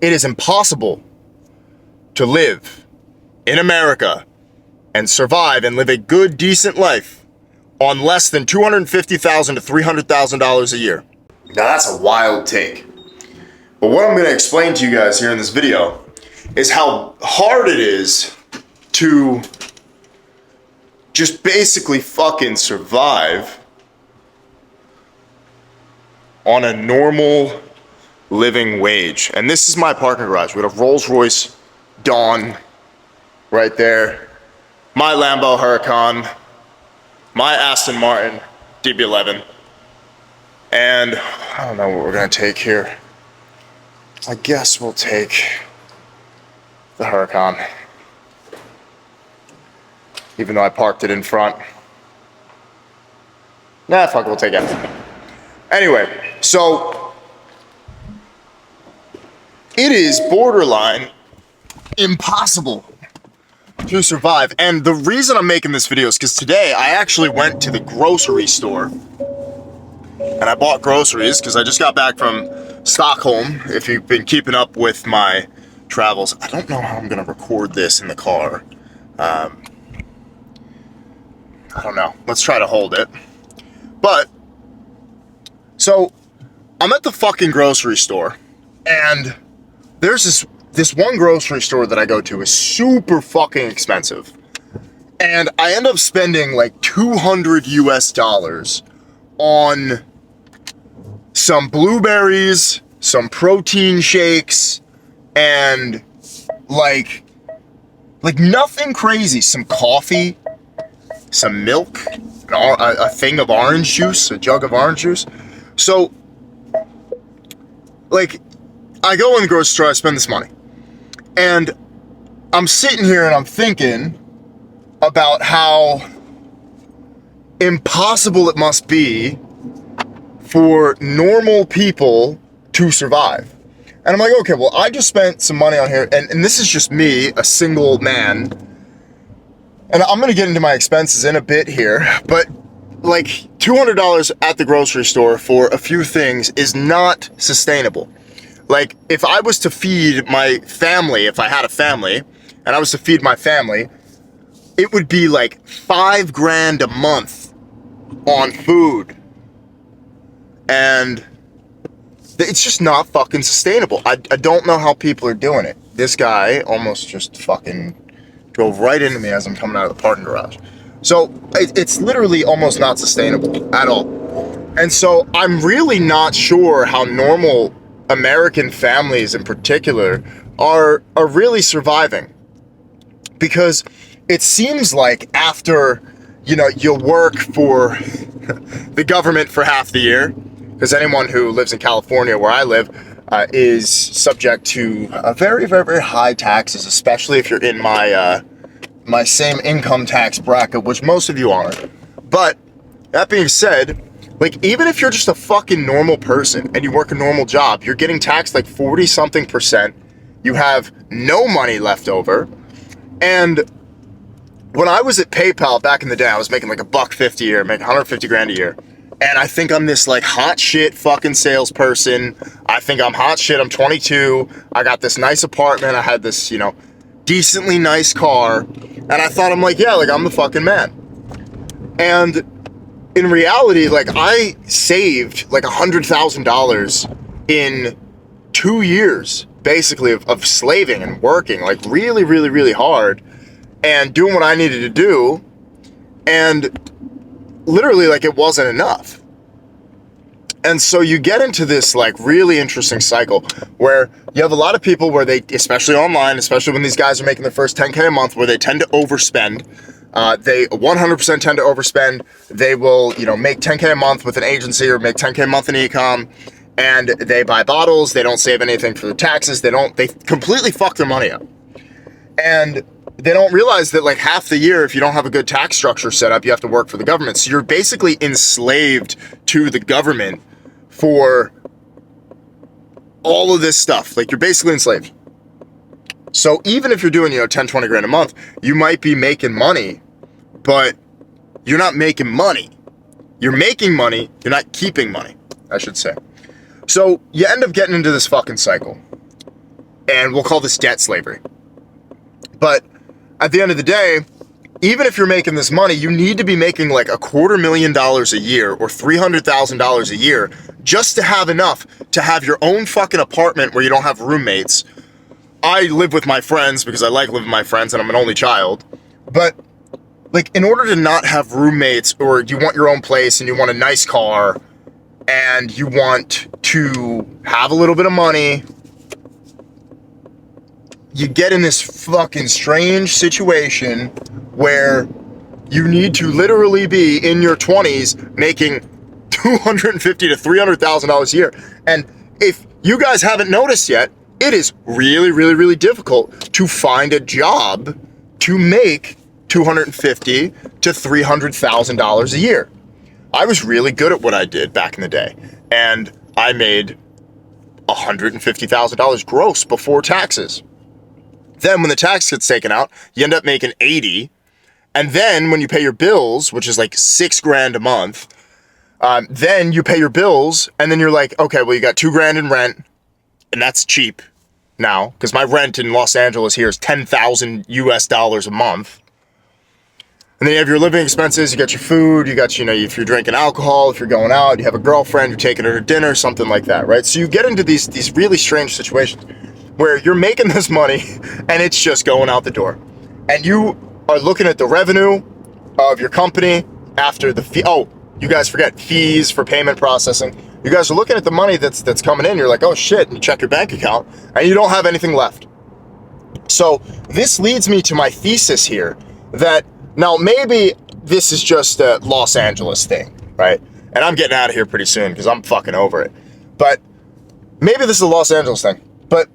it is impossible to live in America and survive and live a good, decent life on less than $250,000 to $300,000 a year. Now that's a wild take. But what I'm going to explain to you guys here in this video is how hard it is to just basically fucking survive on a normal living wage. And this is my parking garage. We have a Rolls Royce Dawn right there, my Lambo Huracan, my Aston Martin DB11, and I don't know what we're gonna take here. I guess we'll take the Huracan, even though I parked it in front. Nah, fuck it, we'll take it. Anyway, so it is borderline impossible to survive. And the reason I'm making this video is because today I actually went to the grocery store and I bought groceries because I just got back from Stockholm. If you've been keeping up with my travels, I don't know how I'm gonna record this in the car. I don't know. Let's try to hold it. But so I'm at the fucking grocery store, and there's this one grocery store that I go to is super fucking expensive. And I end up spending like $200 US on some blueberries, some protein shakes, and like nothing crazy. Some coffee, some milk, a thing of orange juice, a jug of orange juice. So, like, I go in the grocery store, I spend this money. And I'm sitting here and I'm thinking about how impossible it must be for normal people to survive. And I'm like, okay, well, I just spent some money on here, and this is just me, a single man. And I'm gonna get into my expenses in a bit here, but like $200 at the grocery store for a few things is not sustainable. Like, if I was to feed my family, if I had a family, and I was to feed my family, it would be like $5,000 a month on food. And it's just not fucking sustainable. I don't know how people are doing it. This guy almost just fucking drove right into me as I'm coming out of the parking garage. So it's literally almost not sustainable at all. And so I'm really not sure how normal American families in particular are really surviving, because it seems like after, you know, you work for the government for half the year, because anyone who lives in California where I live is subject to very, very, very high taxes, especially if you're in my my same income tax bracket, which most of you aren't. But that being said, like, even if you're just a fucking normal person and you work a normal job, you're getting taxed like 40-something%. You have no money left over. And when I was at PayPal back in the day, I was making like $150 a year, making 150 grand a year. And I think I'm this like hot shit fucking salesperson. I think I'm hot shit. I'm 22. I got this nice apartment. I had this, you know, decently nice car. And I thought, I'm like, yeah, like I'm the fucking man. And in reality, like, I saved like $100,000 in 2 years, basically, of slaving and working, like really, really, really hard and doing what I needed to do. And literally, like, it wasn't enough. And so you get into this like really interesting cycle where you have a lot of people where they, especially online, especially when these guys are making their first 10K a month, where they tend to overspend. They 100% tend to overspend. They will, you know, make 10K a month with an agency or make 10K a month in e-com, and they buy bottles. They don't save anything for the taxes. They completely fuck their money up. And they don't realize that like half the year, if you don't have a good tax structure set up, you have to work for the government. So you're basically enslaved to the government for all of this stuff. Like, you're basically enslaved. So even if you're doing, you know, 10, 20 grand a month, you might be making money, but you're not making money. You're making money, you're not keeping money, I should say. So you end up getting into this fucking cycle And we'll call this debt slavery. But at the end of the day, even if you're making this money, you need to be making like $250,000 a year or $300,000 a year just to have enough to have your own fucking apartment where you don't have roommates. I live with my friends because I like living with my friends and I'm an only child. But like, in order to not have roommates, or you want your own place and you want a nice car and you want to have a little bit of money, you get in this fucking strange situation where you need to literally be in your 20s making $250,000 to $300,000 a year. And if you guys haven't noticed yet, it is really, really, really difficult to find a job to make $250,000 to $300,000 a year. I was really good at what I did back in the day, and I made $150,000 gross before taxes. Then when the tax gets taken out, you end up making 80. And then when you pay your bills, which is like $6,000 a month, then you pay your bills and then you're like, okay, well, you got $2,000 in rent, and that's cheap now because my rent in Los Angeles here is $10,000 a month. And then you have your living expenses, you got your food, you got, if you're drinking alcohol, if you're going out, you have a girlfriend, you're taking her to dinner, something like that, right? So you get into these really strange situations where you're making this money and it's just going out the door. And you are looking at the revenue of your company after the fee. Oh, you guys forget fees for payment processing. You guys are looking at the money that's coming in. You're like, oh shit, and you check your bank account and you don't have anything left. So this leads me to my thesis here that now maybe this is just a Los Angeles thing, right? And I'm getting out of here pretty soon because I'm fucking over it. But maybe this is a Los Angeles thing. But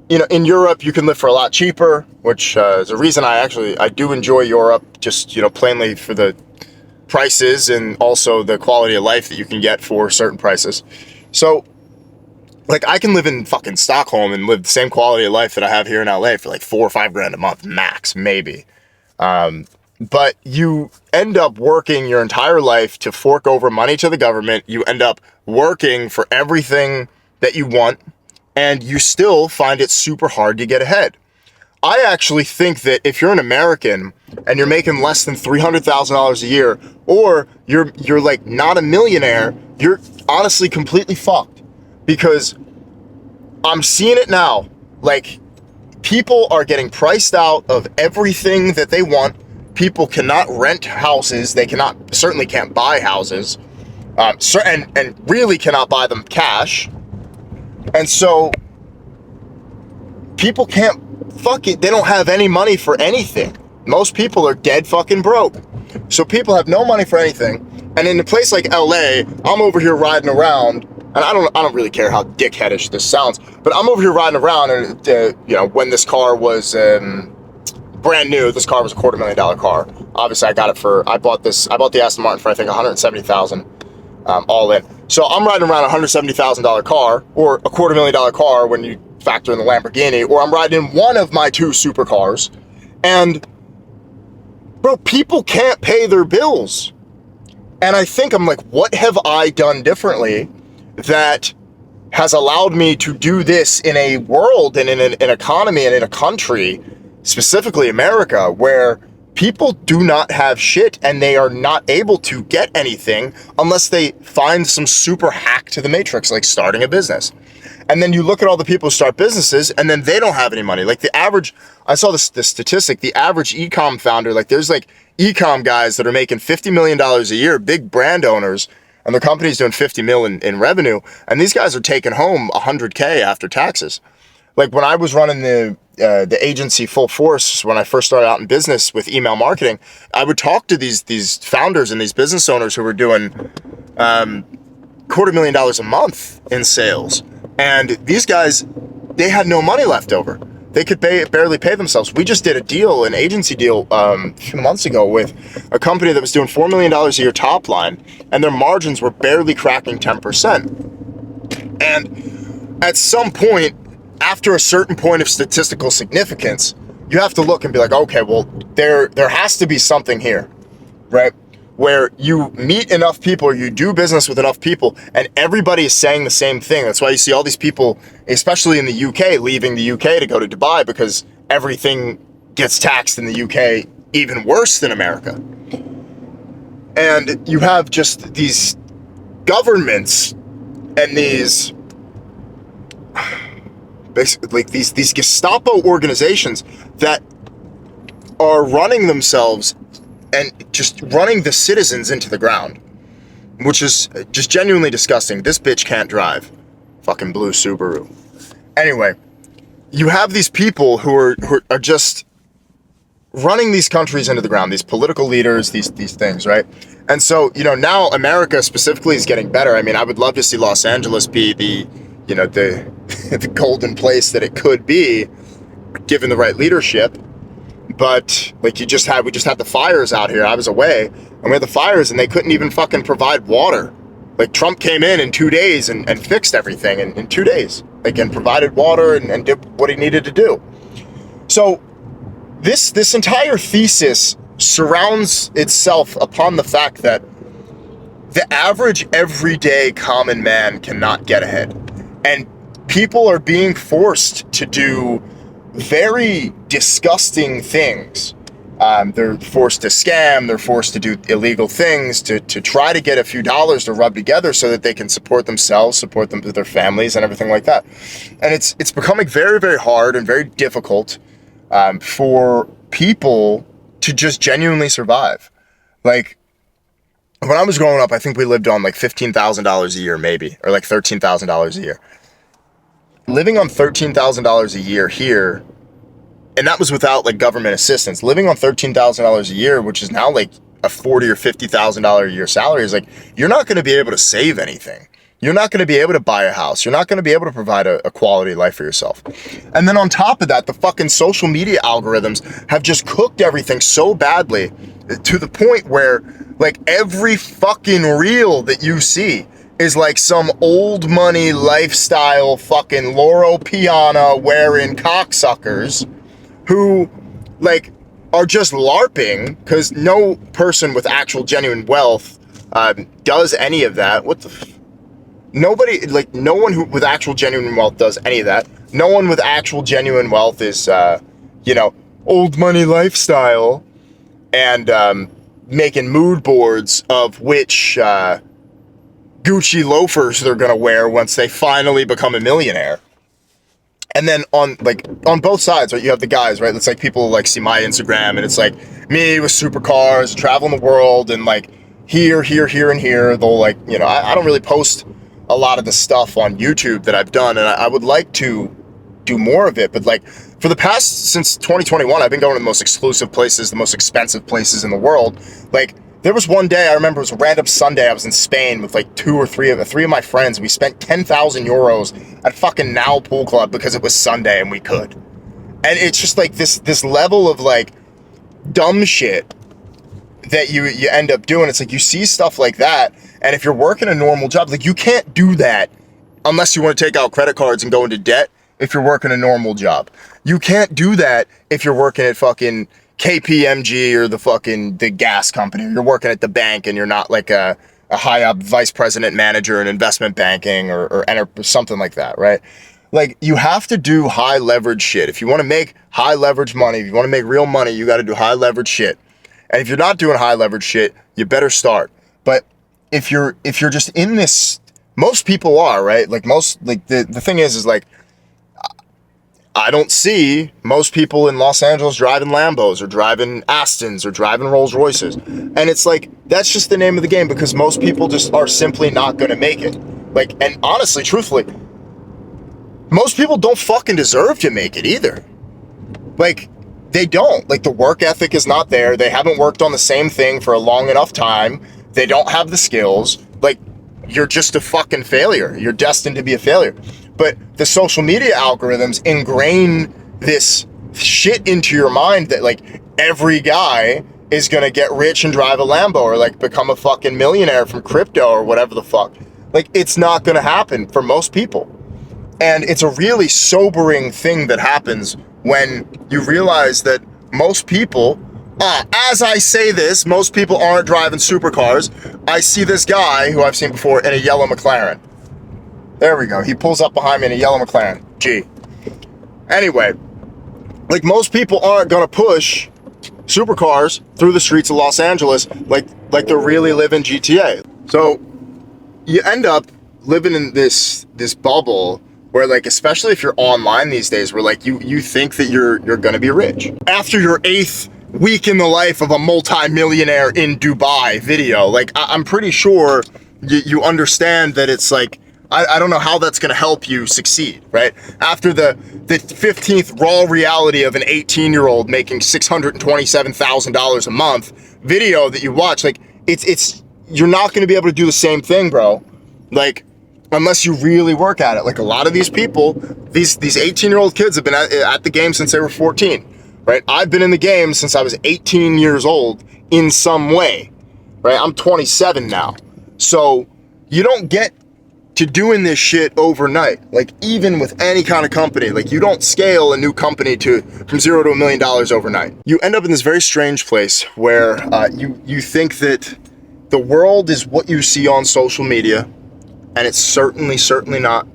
in Europe, you can live for a lot cheaper, which is a reason I do enjoy Europe, just, plainly for the prices and also the quality of life that you can get for certain prices. So, like, I can live in fucking Stockholm and live the same quality of life that I have here in LA for like $4,000 or $5,000 a month, max, maybe. But you end up working your entire life to fork over money to the government. You end up working for everything that you want, and you still find it super hard to get ahead. I actually think that if you're an American and you're making less than $300,000 a year, or you're like not a millionaire, you're honestly completely fucked. Because I'm seeing it now. Like, people are getting priced out of everything that they want. People cannot rent houses. They certainly can't buy houses, and really cannot buy them cash. And so people can't they don't have any money for anything. Most people are dead fucking broke. So people have no money for anything. And in a place like LA, I'm over here riding around, and I don't really care how dickheadish this sounds, but I'm over here riding around, and when this car was brand new, this car was a $250,000 car. Obviously, I bought the Aston Martin for I think $170,000 all in. So I'm riding around a $170,000 car, or a $250,000 car when you factor in the Lamborghini, or I'm riding in one of my two supercars, and bro, people can't pay their bills. And I think I'm like, what have I done differently that has allowed me to do this in a world and in an economy and in a country, specifically America, where people do not have shit and they are not able to get anything unless they find some super hack to the matrix, like starting a business. And then you look at all the people who start businesses and then they don't have any money. Like the average, I saw this statistic, the average e-com founder, like there's like e-com guys that are making $50 million a year, big brand owners, and their company's doing 50 million in revenue. And these guys are taking home $100K after taxes. Like when I was running the agency full force, when I first started out in business with email marketing, I would talk to these founders and these business owners who were doing $250,000 a month in sales. And these guys, they had no money left over. They could barely pay themselves. We just did a deal, an agency deal a few months ago with a company that was doing $4 million a year top line, and their margins were barely cracking 10%. And at some point, after a certain point of statistical significance, you have to look and be like, okay, well, there has to be something here, right? where you meet enough people or you do business with enough people and everybody is saying the same thing. That's why you see all these people, especially in the UK, leaving the UK to go to Dubai because everything gets taxed in the UK even worse than America. And you have just these governments and these basically like these Gestapo organizations that are running themselves and just running the citizens into the ground, which is just genuinely disgusting. This bitch can't drive. Fucking blue Subaru. Anyway, you have these people who are just running these countries into the ground, these political leaders, these things, right? And so, you know, now America specifically is getting better. I mean, I would love to see Los Angeles be the, you know, the the golden place that it could be, given the right leadership. But like we just had the fires out here. I was away, and we had the fires, and they couldn't even fucking provide water. Like Trump came in 2 days and fixed everything in 2 days, like, and provided water and did what he needed to do. So this entire thesis surrounds itself upon the fact that the average everyday common man cannot get ahead, and people are being forced to do very disgusting things. They're forced to scam, they're forced to do illegal things to try to get a few dollars to rub together so that they can support themselves, support them, their families, and everything like that. And it's becoming very, very hard and very difficult for people to just genuinely survive. Like, when I was growing up, I think we lived on like $15,000 a year, maybe, or like $13,000 a year. Living on $13,000 a year here, and that was without like government assistance. Living on $13,000 a year, which is now like a $40,000 or $50,000 a year salary, is like, you're not going to be able to save anything. You're not going to be able to buy a house. You're not going to be able to provide a quality life for yourself. And then on top of that, the fucking social media algorithms have just cooked everything so badly to the point where like every fucking reel that you see is like some old money lifestyle fucking Loro Piana wearing cocksuckers who like are just LARPing, because no person with actual genuine wealth does any of that. Nobody, like, no one who with actual genuine wealth does any of that. No one with actual genuine wealth is, you know, old money lifestyle and making mood boards of which Gucci loafers they're gonna wear once they finally become a millionaire. And then on both sides, right, you have the guys, right? It's like people like see my Instagram and it's like me with supercars, traveling the world, and like here, and here. They'll like, you know, I don't really post a lot of the stuff on YouTube that I've done, and I would like to do more of it. But like for the past, since 2021, I've been going to the most exclusive places, the most expensive places in the world. Like there was one day I remember, it was a random Sunday. I was in Spain with like three of my friends. We spent 10,000 euros at fucking Now Pool Club because it was Sunday and we could. And it's just like this level of like dumb shit that you end up doing. It's like you see stuff like that, and if you're working a normal job, like you can't do that unless you want to take out credit cards and go into debt. If you're working a normal job, you can't do that if you're working at fucking KPMG or the gas company, or you're working at the bank and you're not like a high up vice president manager in investment banking or something like that, right? Like you have to do high leverage shit. If you want to make high leverage money, if you want to make real money, you got to do high leverage shit. And if you're not doing high leverage shit, you better start. But if you're just in this, most people are, right? Like the thing is like, I don't see most people in Los Angeles driving Lambos or driving Astons or driving Rolls Royces. And it's like, that's just the name of the game, because most people just are simply not going to make it. Like, and honestly, truthfully, most people don't fucking deserve to make it either. Like, they don't. Like, the work ethic is not there. They haven't worked on the same thing for a long enough time. They don't have the skills. Like, you're just a fucking failure. You're destined to be a failure. But the social media algorithms ingrain this shit into your mind that, like, every guy is going to get rich and drive a Lambo or, like, become a fucking millionaire from crypto or whatever the fuck. Like, it's not going to happen for most people. And it's a really sobering thing that happens when you realize that most people As I say this, most people aren't driving supercars. I see this guy, who I've seen before, in a yellow McLaren. There we go. He pulls up behind me in a yellow McLaren. Gee. Anyway, like, most people aren't going to push supercars through the streets of Los Angeles like they're really living GTA. So you end up living in this bubble where, like, especially if you're online these days, where, like, you think that you're going to be rich. After your 8th week in the life of a multi-millionaire in Dubai video, like, I'm pretty sure you understand that it's like, I don't know how that's going to help you succeed, right? After the 15th raw reality of an 18-year-old making $627,000 a month video that you watch, like, it's you're not going to be able to do the same thing, bro. Like, unless you really work at it. Like, a lot of these people, these 18-year-old kids have been at the game since they were 14, right? I've been in the game since I was 18 years old in some way, right? I'm 27 now. So you don't get to doing this shit overnight. Like, even with any kind of company, like, you don't scale a new company from $0 to $1 million overnight. You end up in this very strange place where you think that the world is what you see on social media, and it's certainly not.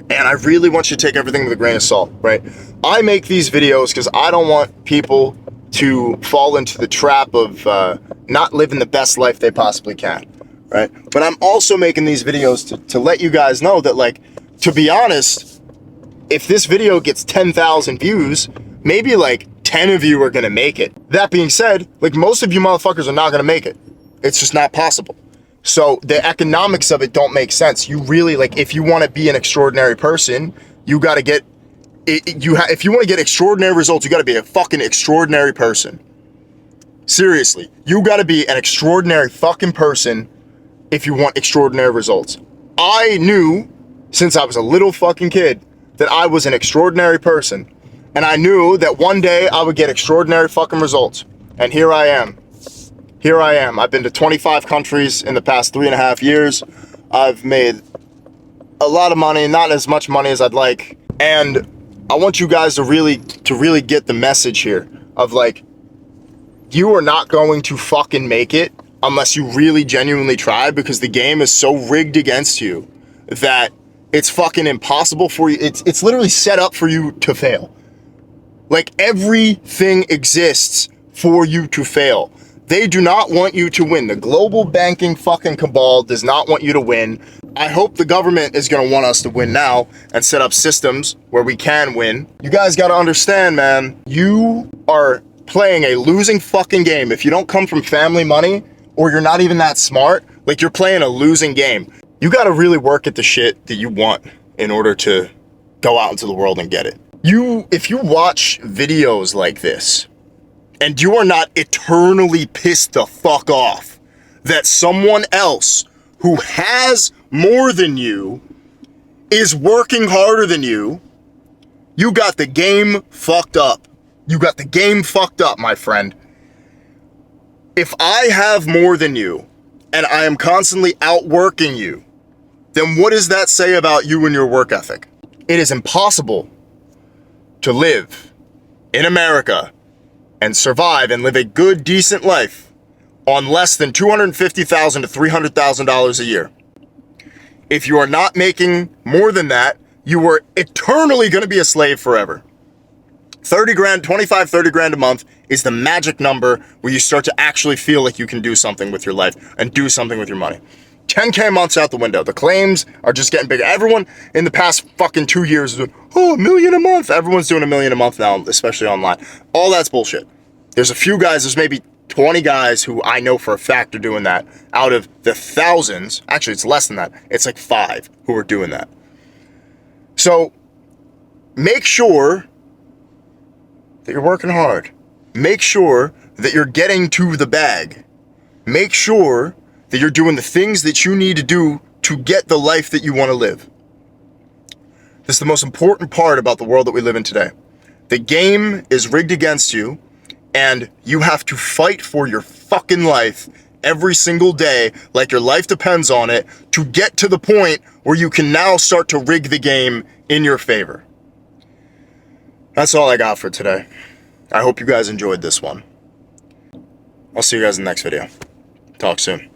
And I really want you to take everything with a grain of salt, right? I make these videos because I don't want people to fall into the trap of not living the best life they possibly can. Right? But I'm also making these videos to let you guys know that, like, to be honest, if this video gets 10,000 views, maybe like 10 of you are going to make it. That being said, like, most of you motherfuckers are not going to make it. It's just not possible. So the economics of it don't make sense. You really, like, if you want to be an extraordinary person, you got to get if you want to get extraordinary results, you got to be a fucking extraordinary person. Seriously, you got to be an extraordinary fucking person if you want extraordinary results. I knew since I was a little fucking kid that I was an extraordinary person. And I knew that one day I would get extraordinary fucking results. And here I am. Here I am. I've been to 25 countries in the past 3.5 years. I've made a lot of money, not as much money as I'd like. And I want you guys to really get the message here of, like, you are not going to fucking make it unless you really genuinely try, because the game is so rigged against you that it's fucking impossible for you. It's literally set up for you to fail. Like, everything exists for you to fail. They do not want you to win. The global banking fucking cabal does not want you to win. I hope the government is going to want us to win now and set up systems where we can win. You guys got to understand, man, you are playing a losing fucking game. If you don't come from family money, or you're not even that smart, like, you're playing a losing game. You got to really work at the shit that you want in order to go out into the world and get it. If you watch videos like this and you are not eternally pissed the fuck off that someone else who has more than you is working harder than you, you got the game fucked up. You got the game fucked up, my friend. If I have more than you and I am constantly outworking you, then what does that say about you and your work ethic? It is impossible to live in America and survive and live a good, decent life on less than $250,000 to $300,000 a year. If you are not making more than that, you are eternally going to be a slave forever. 30 grand, 25, 30 grand a month is the magic number where you start to actually feel like you can do something with your life and do something with your money. 10K a month's out the window. The claims are just getting bigger. Everyone in the past fucking 2 years is doing, $1 million a month. Everyone's doing $1 million a month now, especially online. All that's bullshit. There's a few guys, there's maybe 20 guys who I know for a fact are doing that out of the thousands. Actually, it's less than that. It's like 5 who are doing that. So make sure that you're working hard. Make sure that you're getting to the bag. Make sure that you're doing the things that you need to do to get the life that you want to live. This is the most important part about the world that we live in today. The game is rigged against you, and you have to fight for your fucking life every single day, like your life depends on it, to get to the point where you can now start to rig the game in your favor. That's all I got for today. I hope you guys enjoyed this one. I'll see you guys in the next video. Talk soon.